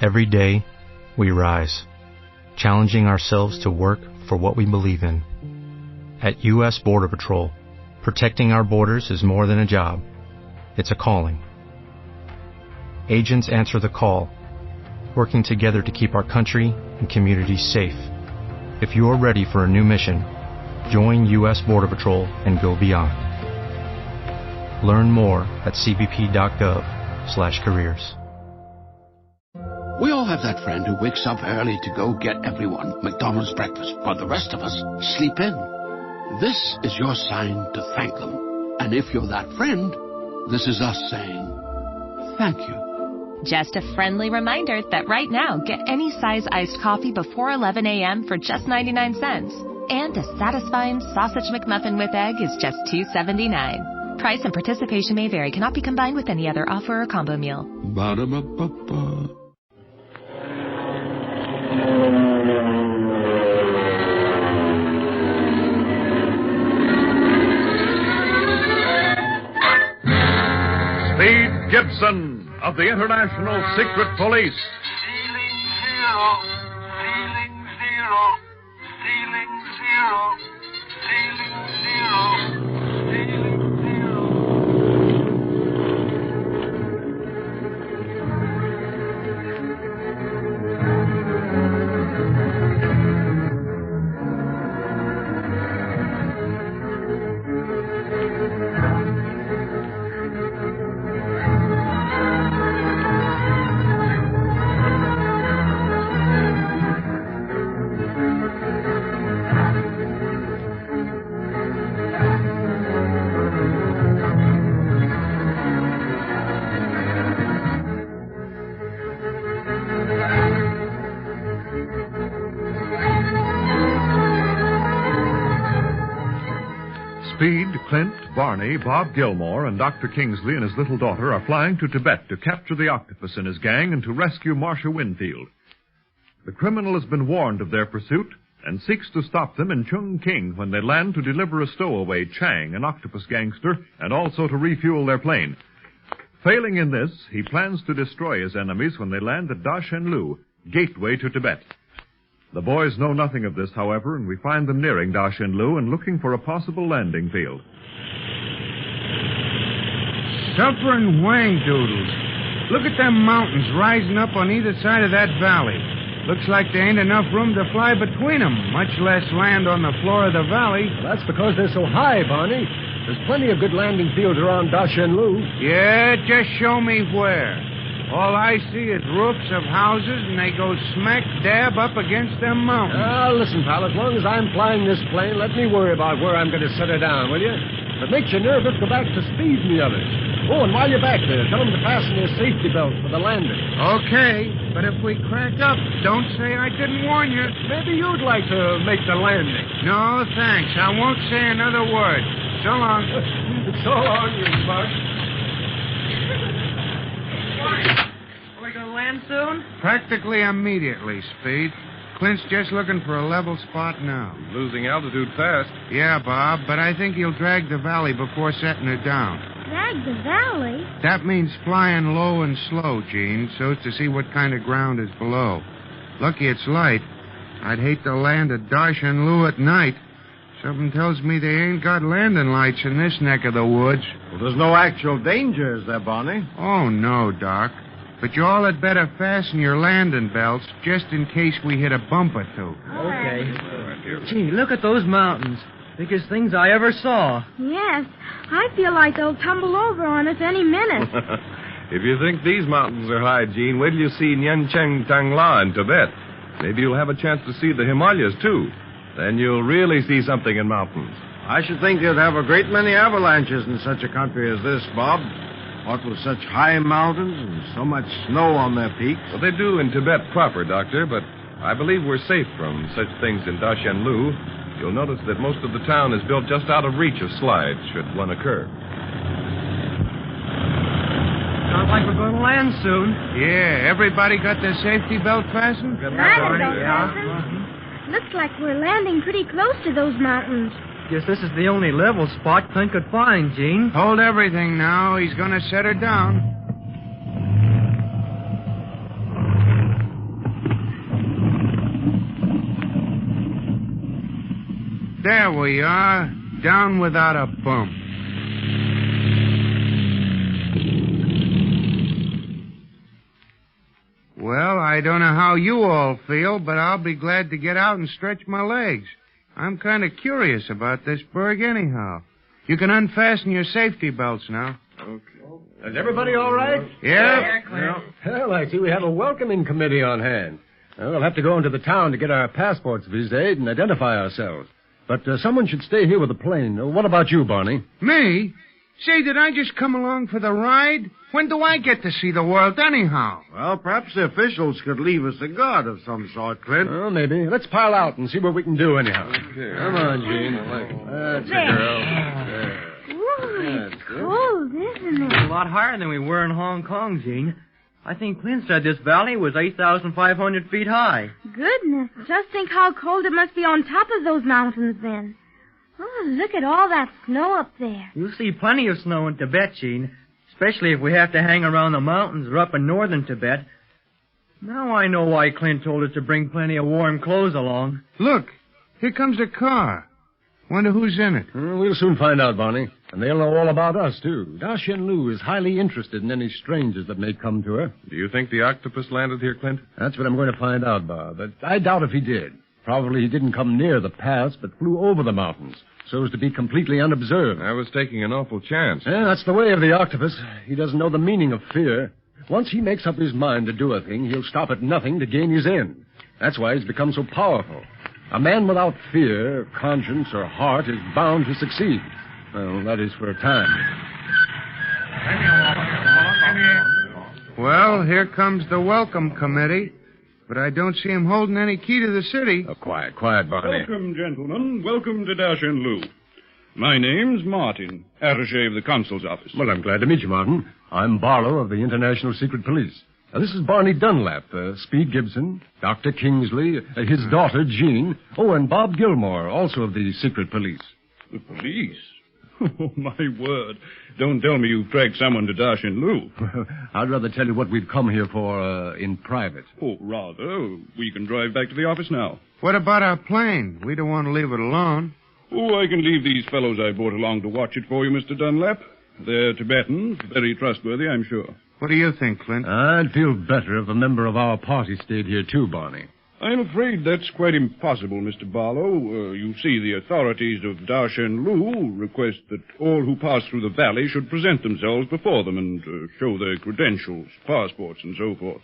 Every day, we rise, challenging ourselves to work for what we believe in. At U.S. Border Patrol, protecting our borders is more than a job. It's a calling. Agents answer the call, working together to keep our country and communities safe. If you are ready for a new mission, join U.S. Border Patrol and go beyond. Learn more at cbp.gov/careers. We all have that friend who wakes up early to go get everyone McDonald's breakfast, while the rest of us sleep in. This is your sign to thank them. And if you're that friend, this is us saying thank you. Just a friendly reminder that right now, get any size iced coffee before 11 a.m. for just 99 cents. And a satisfying sausage McMuffin with egg is just $2.79. Price and participation may vary. Cannot be combined with any other offer or combo meal. Ba-da-ba-ba-ba. Speed Gibson of the International Secret Police. Ceiling zero, ceiling zero, ceiling zero, ceiling zero, ceiling zero. Speed, Clint, Barney, Bob Gilmore, and Dr. Kingsley and his little daughter are flying to Tibet to capture the octopus and his gang and to rescue Marcia Winfield. The criminal has been warned of their pursuit and seeks to stop them in Chungking when they land to deliver a stowaway, Chang, an octopus gangster, and also to refuel their plane. Failing in this, he plans to destroy his enemies when they land at Da Shen Lu, gateway to Tibet. The boys know nothing of this, however, and we find them nearing Da Shen Lu and looking for a possible landing field. Suffering wang doodles. Look at them mountains rising up on either side of that valley. Looks like there ain't enough room to fly between them, much less land on the floor of the valley. Well, that's because they're so high, Barney. There's plenty of good landing fields around Da Shen Lu. Yeah, just show me where. All I see is roofs of houses, and they go smack dab up against them mountains. Listen, pal, as long as I'm flying this plane, let me worry about where I'm going to set her down, will you? If it makes you nervous, go back to Speed and the others. Oh, and while you're back there, tell them to fasten their safety belts for the landing. Okay, but if we crack up, don't say I didn't warn you. Maybe you'd like to make the landing. No, thanks. I won't say another word. So long. So long, you bug. Are we going to land soon? Practically immediately, Speed. Clint's just looking for a level spot now. He's losing altitude fast. Yeah, Bob, but I think he'll drag the valley before setting her down. Drag the valley? That means flying low and slow, Gene, so as to see what kind of ground is below. Lucky it's light. I'd hate to land at Da Shen Lu at night. Something tells me they ain't got landing lights in this neck of the woods. Well, there's no actual danger, is there, Barney? Oh, no, Doc. But you all had better fasten your landing belts just in case we hit a bump or two. Okay. Gee, look at those mountains. Biggest things I ever saw. Yes. I feel like they'll tumble over on us any minute. If you think these mountains are high, Gene, wait till you see Nyencheng Tangla in Tibet. Maybe you'll have a chance to see the Himalayas, too. Then you'll really see something in mountains. I should think you'd have a great many avalanches in such a country as this, Bob. What with such high mountains and so much snow on their peaks. Well, they do in Tibet proper, Doctor, but I believe we're safe from such things in Da Shen Lu. You'll notice that most of the town is built just out of reach of slides, should one occur. Sounds like we're going to land soon. Yeah, everybody got their safety belt fastened? Looks like we're landing pretty close to those mountains. Guess this is the only level spot Clint could find, Gene. Hold everything now. He's going to set her down. There we are. Down without a bump. Well, I don't know how you all feel, but I'll be glad to get out and stretch my legs. I'm kind of curious about this burg anyhow. You can unfasten your safety belts now. Okay. Is everybody all right? Yeah. Well, I see we have a welcoming committee on hand. We'll have to go into the town to get our passports viséed and identify ourselves. But someone should stay here with the plane. What about you, Barney? Me? Say, did I just come along for the ride? When do I get to see the world anyhow? Well, perhaps the officials could leave us a guard of some sort, Clint. Oh, maybe. Let's pile out and see what we can do anyhow. Okay. Come on, Gene. That's a girl. There. Ooh, it's cold, isn't it? A lot higher than we were in Hong Kong, Gene. I think Clint said this valley was 8,500 feet high. Goodness, just think how cold it must be on top of those mountains then. Oh, look at all that snow up there. You'll see plenty of snow in Tibet, Gene, especially if we have to hang around the mountains or up in northern Tibet. Now I know why Clint told us to bring plenty of warm clothes along. Look, here comes a car. Wonder who's in it. We'll soon find out, Barney. And they'll know all about us, too. Da Shen Lu is highly interested in any strangers that may come to her. Do you think the octopus landed here, Clint? That's what I'm going to find out, Bob. But I doubt if he did. Probably he didn't come near the pass, but flew over the mountains, so as to be completely unobserved. I was taking an awful chance. Yeah, that's the way of the octopus. He doesn't know the meaning of fear. Once he makes up his mind to do a thing, he'll stop at nothing to gain his end. That's why he's become so powerful. A man without fear, conscience, or heart is bound to succeed. Well, that is for a time. Well, here comes the welcome committee. But I don't see him holding any key to the city. Oh, quiet, Barney. Welcome, gentlemen. Welcome to Da Shen Lu. My name's Martin, attaché of the consul's office. Well, I'm glad to meet you, Martin. I'm Barlow of the International Secret Police. This is Barney Dunlap, Speed Gibson, Dr. Kingsley, his daughter, Jean. Oh, and Bob Gilmore, also of the Secret Police. The police? Oh, my word. Don't tell me you've tracked someone to Da Shen Lu. I'd rather tell you what we've come here for in private. Oh, rather. We can drive back to the office now. What about our plane? We don't want to leave it alone. Oh, I can leave these fellows I brought along to watch it for you, Mr. Dunlap. They're Tibetans, very trustworthy, I'm sure. What do you think, Clint? I'd feel better if a member of our party stayed here too, Barney. I'm afraid that's quite impossible, Mr. Barlow. You see, the authorities of Da Shen Lu request that all who pass through the valley should present themselves before them and show their credentials, passports, and so forth.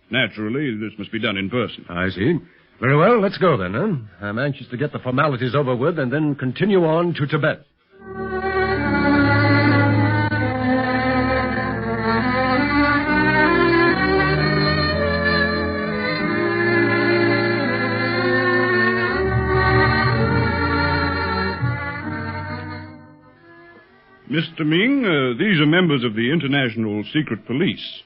Naturally, this must be done in person. I see. Very well, let's go then, huh? I'm anxious to get the formalities over with and then continue on to Tibet. Mr. Ming, these are members of the International Secret Police.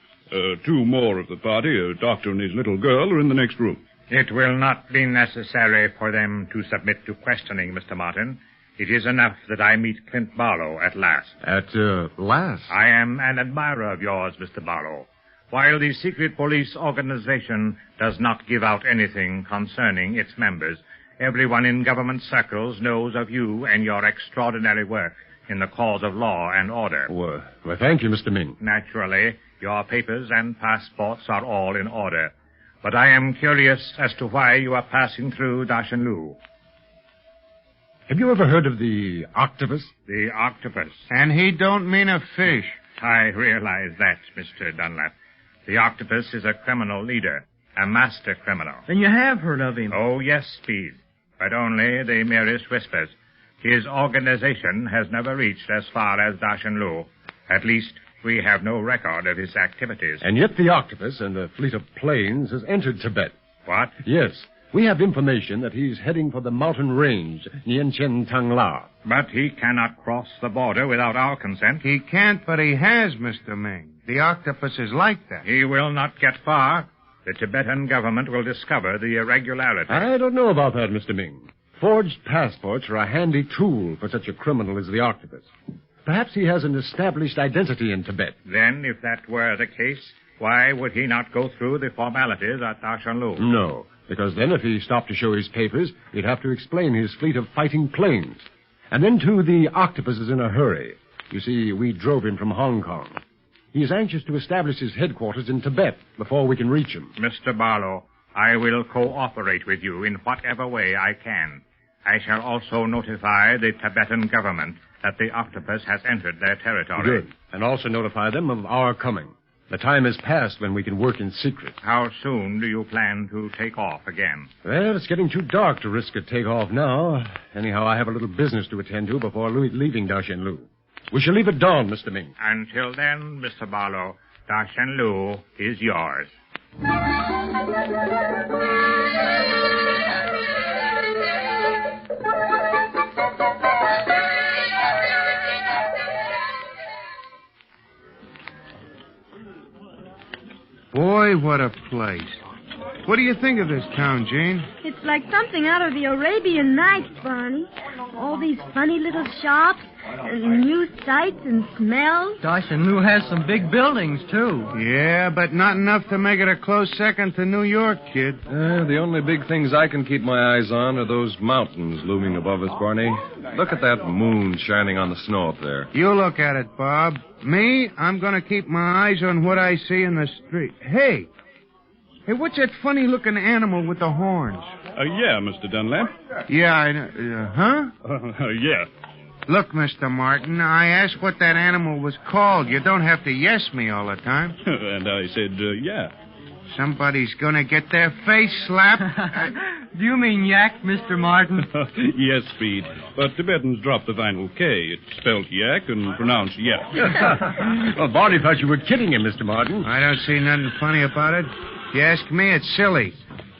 Two more of the party, a doctor and his little girl, are in the next room. It will not be necessary for them to submit to questioning, Mr. Martin. It is enough that I meet Clint Barlow at last. At last? I am an admirer of yours, Mr. Barlow. While the secret police organization does not give out anything concerning its members, everyone in government circles knows of you and your extraordinary work in the cause of law and order. Well, thank you, Mr. Ming. Naturally, your papers and passports are all in order. But I am curious as to why you are passing through Da Shen Lu. Have you ever heard of the octopus? The octopus. And he don't mean a fish. I realize that, Mr. Dunlap. The octopus is a criminal leader, a master criminal. Then you have heard of him? Oh, yes, Speed, but only the merest whispers. His organization has never reached as far as Da Shen Lu. At least, we have no record of his activities. And yet the octopus and a fleet of planes has entered Tibet. What? Yes. We have information that he's heading for the mountain range, Nianchen Tangla. But he cannot cross the border without our consent. He can't, but he has, Mr. Ming. The octopus is like that. He will not get far. The Tibetan government will discover the irregularity. I don't know about that, Mr. Ming. Forged passports are a handy tool for such a criminal as the octopus. Perhaps he has an established identity in Tibet. Then, if that were the case, Why would he not go through the formalities at Dashanlu? No, because then if he stopped to show his papers, he'd have to explain his fleet of fighting planes. And then, too, the Octopus is in a hurry. You see, we drove him from Hong Kong. He is anxious to establish his headquarters in Tibet before we can reach him. Mr. Barlow, I will cooperate with you in whatever way I can. I shall also notify the Tibetan government that the Octopus has entered their territory. Good. And also notify them of our coming. The time has passed when we can work in secret. How soon do you plan to take off again? Well, it's getting too dark to risk a takeoff now. Anyhow, I have a little business to attend to before leaving Dashanlu. We shall leave at dawn, Mr. Ming. Until then, Mr. Barlow, Dashanlu is yours. Boy, what a place. What do you think of this town, Jane? It's like something out of the Arabian Nights, Barney. All these funny little shops, and new sights and smells. Dashanlu has some big buildings, too. Yeah, but not enough to make it a close second to New York, kid. The only big things I can keep my eyes on are those mountains looming above us, Barney. Look at that moon shining on the snow up there. You look at it, Bob. Me, I'm going to keep my eyes on what I see in the street. Hey, what's that funny-looking animal with the horns? Yeah, Mr. Dunlap. Yeah, I know. Huh? Yeah. Look, Mr. Martin, I asked what that animal was called. You don't have to yes me all the time. And I said, yeah. Somebody's going to get their face slapped. Do you mean yak, Mr. Martin? Yes, Speed. But Tibetans drop the final K. It's spelled yak and pronounced yak. Well, Barney thought you were kidding him, Mr. Martin. I don't see nothing funny about it. If you ask me, it's silly.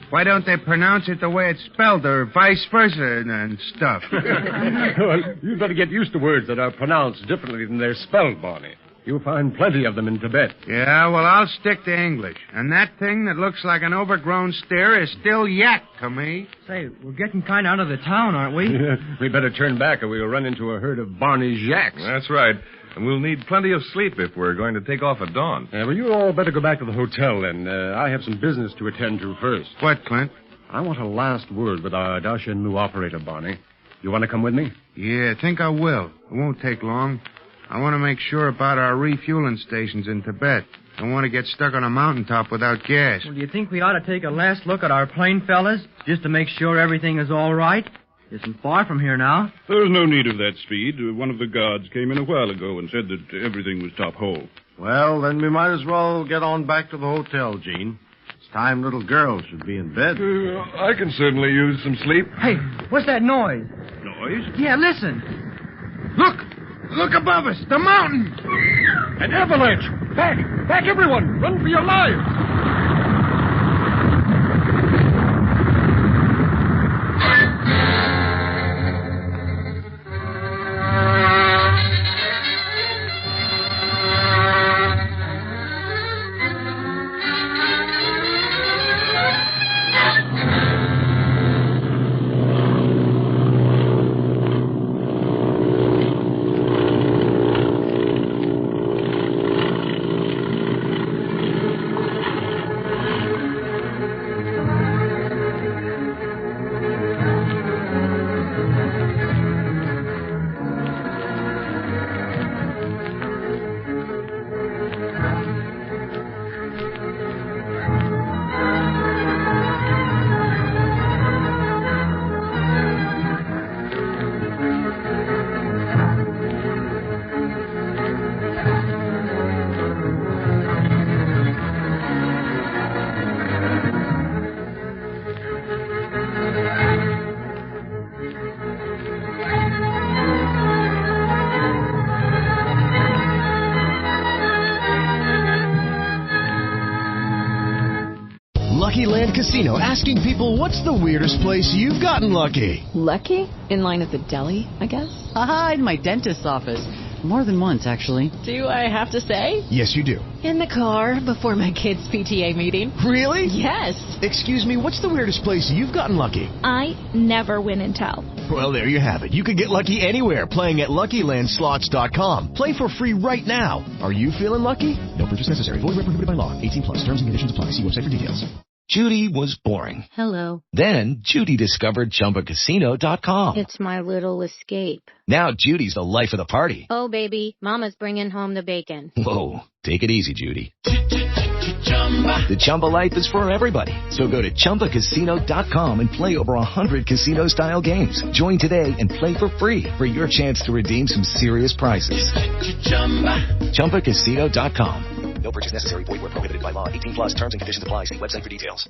Why don't they pronounce it the way it's spelled, or vice versa and stuff? Well, you'd better get used to words that are pronounced differently than they're spelled, Barney. You'll find plenty of them in Tibet. Yeah, well, I'll stick to English. And that thing that looks like an overgrown steer is still yak to me. Say, we're getting kind of out of the town, aren't we? We better turn back or we'll run into a herd of Barney's yaks. That's right. And we'll need plenty of sleep if we're going to take off at dawn. Well, you all better go back to the hotel, then. I have some business to attend to first. What, Clint? I want a last word with our Dashanlu operator, Barney. You want to come with me? Yeah, I think I will. It won't take long. I want to make sure about our refueling stations in Tibet. I don't want to get stuck on a mountaintop without gas. Well, do you think we ought to take a last look at our plane, fellas, just to make sure everything is all right? Isn't far from here now. There's no need of that, Speed. One of the guards came in a while ago and said that everything was top hole. Well, then we might as well get on back to the hotel, Gene. It's time little girls should be in bed. I can certainly use some sleep. Hey, what's that noise? Noise? Yeah, listen. Look! Look above us! The mountain! An avalanche! Back! Back, everyone! Run for your lives! Lucky Land Casino, asking people, what's the weirdest place you've gotten lucky? Lucky? In line at the deli, I guess? Aha, in my dentist's office. More than once, actually. Do I have to say? Yes, you do. In the car before my kids' PTA meeting. Really? Yes. Excuse me, what's the weirdest place you've gotten lucky? I never win and tell. Well, there you have it. You can get lucky anywhere, playing at LuckyLandSlots.com. Play for free right now. Are you feeling lucky? No purchase necessary. Void where prohibited by law. 18+. Terms and conditions apply. See website for details. Judy was boring. Hello. Then Judy discovered ChumbaCasino.com. It's my little escape. Now Judy's the life of the party. Oh, baby, mama's bringing home the bacon. Whoa, take it easy, Judy. The Chumba life is for everybody. So go to ChumbaCasino.com and play over 100 casino-style games. Join today and play for free for your chance to redeem some serious prizes. ChumbaCasino.com. No purchase necessary. Void where prohibited by law. 18+. Terms and conditions apply. See website for details.